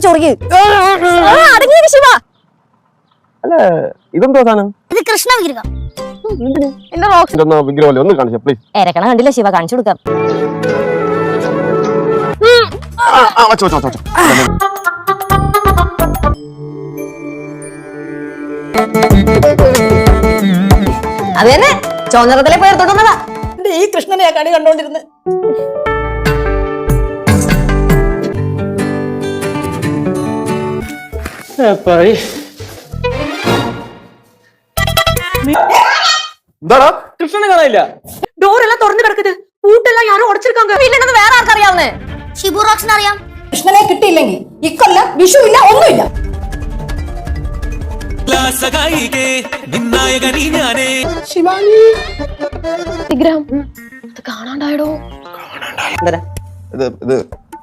ചൊറിയ്. അടങ്ങിയ ശിവ. അല്ല ഇതെന്തോ സാധനം? ഇത് കൃഷ്ണ വിഗ്രഹം. എന്റെ റോക്സ് വിഗ്രഹമല്ലേ ഒന്ന് കാണിച്ച പ്ലീസ്. എരക്കണ കണ്ടില്ല ശിവ, കാണിച്ചു കൊടുക്കാം. അത് തന്നെ ചോന്നറത്തിലെ പോയി എടുത്തോണ്ടതാ. ഈ കൃഷ്ണനെ കണി കണ്ടോണ്ടിരുന്ന്. എന്താടാ കൃഷ്ണനെ കാണാനില്ല. ഡോറെല്ലാം തുറന്നു കിടക്കുന്നത്, പൂട്ടെല്ലാം യാരോ ഉടച്ചിരിക്കാങ്ക. ഇല്ലെന്ന് വേറെ ആർക്കറിയാവുന്നേ? ഷിബു റോക്സിന് അറിയാം. കൃഷ്ണനെ കിട്ടിയില്ലെങ്കിൽ ഇക്കൊല്ല വിഷുവില്ല, ഒന്നുമില്ല. ശിവാനി വിഗ്രഹം അത് കാണാണ്ടായടോ. ഇത്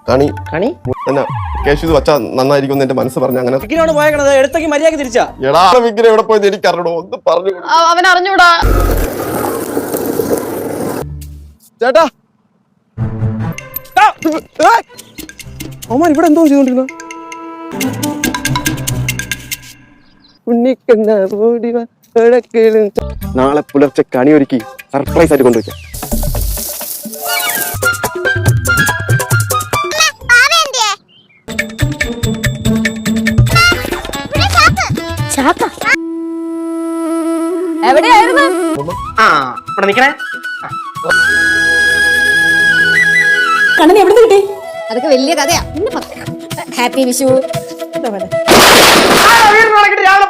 കണി കണി എന്നാ കേശു ഇത് വച്ചാ നന്നായിരിക്കും എന്റെ മനസ്സ് പറഞ്ഞു. അങ്ങനെ വിഗ്രഹമാണ് പോയേക്കണത്. എടുത്തേക്ക് മര്യാദ തിരിച്ചാ. എടാ വിഗ്രഹം എവിടെ പോയത് എനിക്ക് അറിയണോ, ഒന്ന് പറഞ്ഞു. അവൻ അറിഞ്ഞൂടാ. ചേട്ടാ അവന്മാർ ഇവിടെ എന്തോ ചെയ്തോണ്ടിരുന്ന നാളെ പുലർച്ചെ കണി ഒരുക്കി സർപ്രൈസ് ആയിട്ട് കൊണ്ടുവയ്ക്കാം. എവിടെയായിരുന്നു? കണ്ണനെ എവിടെ കിട്ടി? അതൊക്കെ വലിയ കഥയാ. ഹാപ്പി വിഷു. രാവിലെ